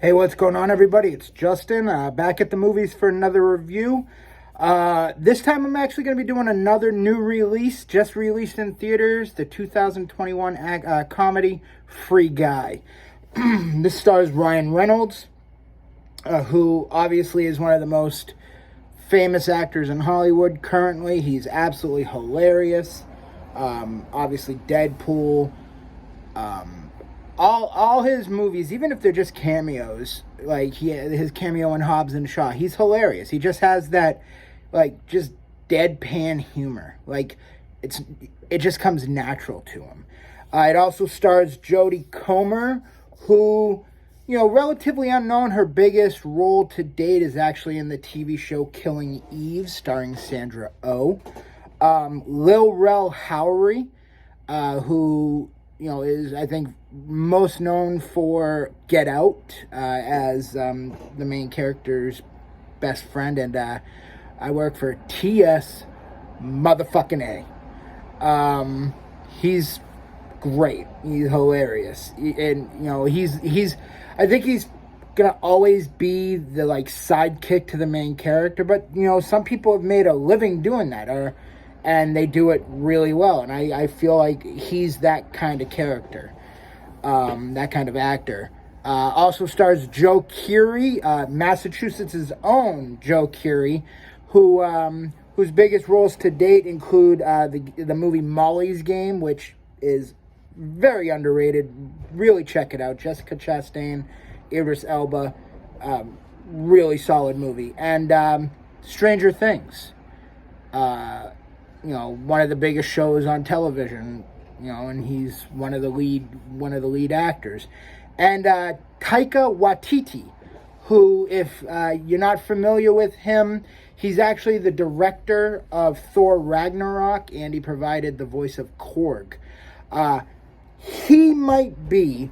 Hey, what's going on, everybody? It's Justin, back at the movies for another review. This time I'm actually going to be doing another new release, just released in theaters, the 2021 comedy Free Guy. This stars Ryan Reynolds, who obviously is one of the most famous actors in Hollywood currently. He's absolutely hilarious. Obviously, Deadpool. All his movies, even if they're just cameos, like his cameo in Hobbs and Shaw, he's hilarious. He just has that, like, just deadpan humor. Like, it just comes natural to him. It also stars Jodie Comer, who, relatively unknown. Her biggest role to date is actually in the TV show Killing Eve, starring Sandra Oh. Lil Rel Howery, who is, I think, most known for Get Out as the main character's best friend, and I work for TS motherfucking A. He's great. He's hilarious, and he's. I think he's gonna always be the sidekick to the main character, but some people have made a living doing that, and they do it really well. And I feel like he's that kind of character, that kind of actor. Also stars Joe Keery, Massachusetts' own Joe Keery, whose biggest roles to date include the movie Molly's Game, which is very underrated. Really check it out. Jessica Chastain, Idris Elba, really solid movie. And Stranger Things. One of the biggest shows on television, and he's one of the lead actors. And Taika Waititi, who, if you're not familiar with him, he's actually the director of Thor Ragnarok, and he provided the voice of Korg. He might be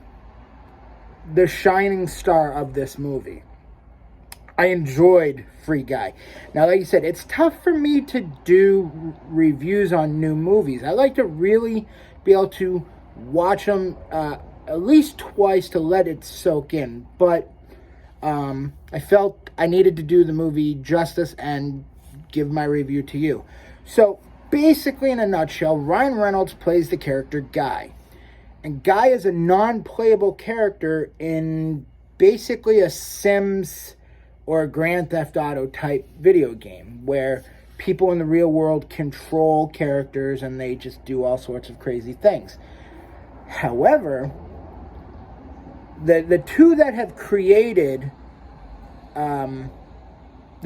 the shining star of this movie. I enjoyed Free Guy. Now, like you said, it's tough for me to do reviews on new movies. I like to really be able to watch them at least twice to let it soak in. But I felt I needed to do the movie justice and give my review to you. So, basically, in a nutshell, Ryan Reynolds plays the character Guy. And Guy is a non-playable character in basically a Sims or a Grand Theft Auto type video game where people in the real world control characters and they just do all sorts of crazy things. However, the two that have created, the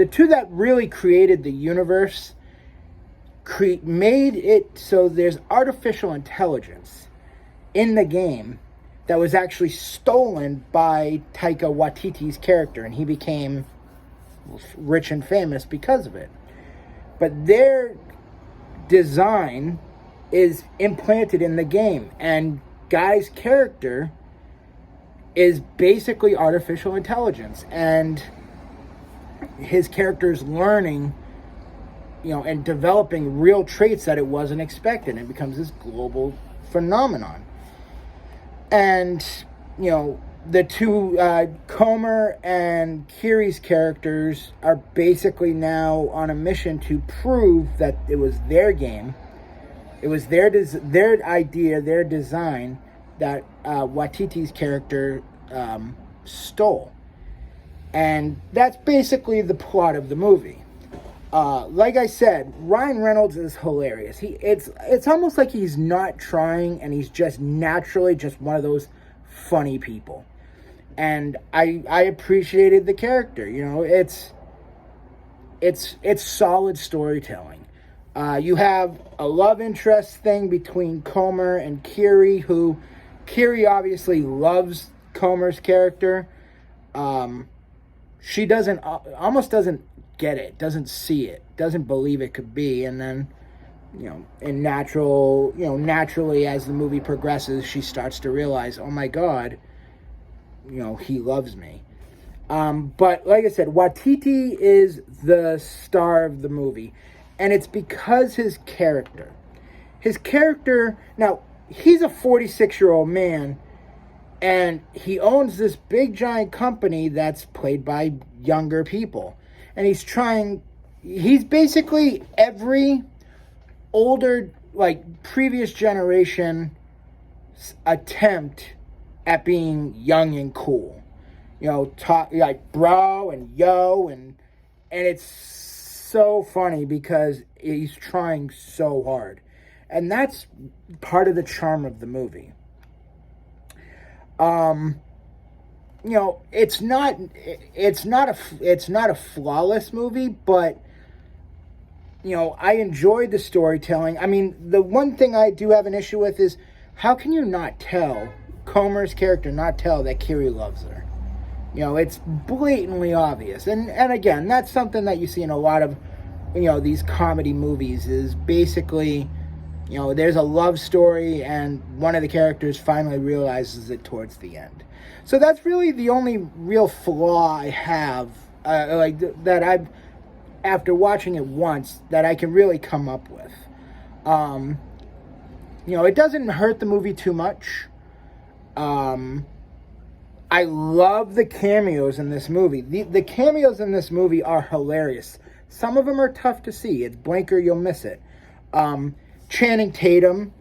two that really created the universe, made it so there's artificial intelligence in the game that was actually stolen by Taika Waititi's character, and he became rich and famous because of it. But their design is implanted in the game, and Guy's character is basically artificial intelligence, and his character is learning, and developing real traits that it wasn't expected, and it becomes this global phenomenon. And, the two, Comer and Keery's characters are basically now on a mission to prove that it was their game. It was their idea, their design that Waititi's character stole. And that's basically the plot of the movie. Like I said, Ryan Reynolds is hilarious. It's almost like he's not trying, and he's just naturally just one of those funny people. And I appreciated the character. It's solid storytelling. You have a love interest thing between Comer and Keery, who Keery obviously loves Comer's character. She almost doesn't get it, doesn't see it, doesn't believe it could be, and then naturally as the movie progresses, she starts to realize, oh my god, he loves me. But like I said, Waititi is the star of the movie, and it's because his character, now, he's a 46-year-old man, And he owns this big giant company that's played by younger people. And he's basically every older, like previous generation attempt at being young and cool. You know, talk like bro and yo, and it's so funny because he's trying so hard. And that's part of the charm of the movie. You know, it's not a flawless movie, but you know, I enjoyed the storytelling. I mean, the one thing I do have an issue with is how can you not tell Comer's character not tell that Kiri loves her? You know, it's blatantly obvious. And again, that's something that you see in a lot of, you know, these comedy movies is basically, you know, there's a love story and one of the characters finally realizes it towards the end. So that's really the only real flaw I have, that I've, after watching it once, that I can really come up with. You know, it doesn't hurt the movie too much. I love the cameos in this movie. The cameos in this movie are hilarious. Some of them are tough to see. It's blink or you'll miss it. Channing Tatum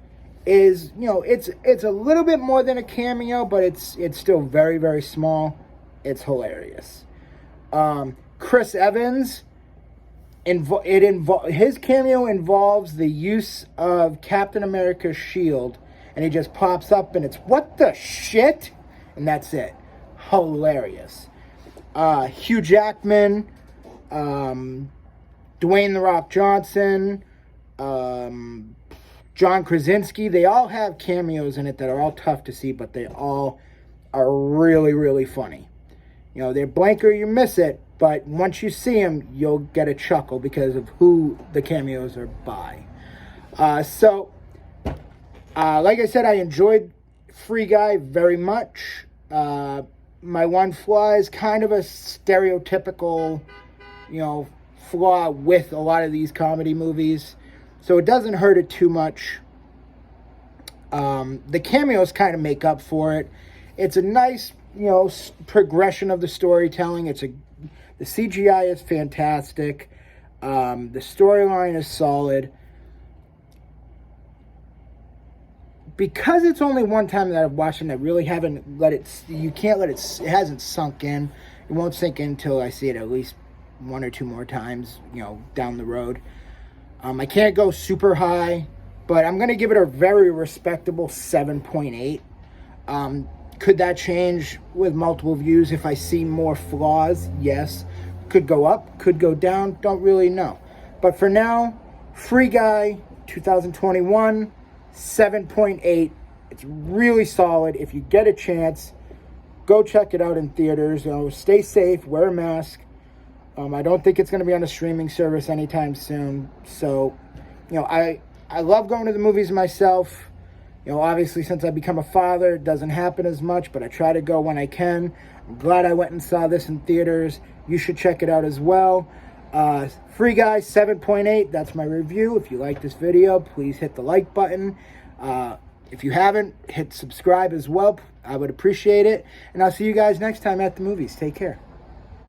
is, you know, it's a little bit more than a cameo, but it's still very, very small. It's hilarious. Chris Evans, his cameo involves the use of Captain America's shield, and he just pops up and it's what the shit, and that's it. Hilarious. Hugh Jackman, Dwayne "The Rock" Johnson, John Krasinski, they all have cameos in it that are all tough to see, but they all are really, really funny. You know, they're blank or you miss it, but once you see them, you'll get a chuckle because of who the cameos are by. Like I said, I enjoyed Free Guy very much. My one flaw is kind of a stereotypical, you know, flaw with a lot of these comedy movies. So it doesn't hurt it too much. The cameos kind of make up for it. It's a nice, you know, progression of the storytelling. The CGI is fantastic. The storyline is solid. Because it's only one time that I've watched it, I really haven't let it, it hasn't sunk in. It won't sink in until I see it at least one or two more times, you know, down the road. I can't go super high, but I'm going to give it a very respectable 7.8. Could that change with multiple views if I see more flaws? Yes. Could go up, could go down, don't really know. But for now, Free Guy, 2021, 7.8. It's really solid. If you get a chance, go check it out in theaters. You know, stay safe, wear a mask. I don't think it's going to be on a streaming service anytime soon. So, you know, I love going to the movies myself. You know, obviously since I've become a father, it doesn't happen as much, but I try to go when I can. I'm glad I went and saw this in theaters. You should check it out as well. Free Guy, 7.8. That's my review. If you like this video, please hit the like button. If you haven't, hit subscribe as well. I would appreciate it. And I'll see you guys next time at the movies. Take care.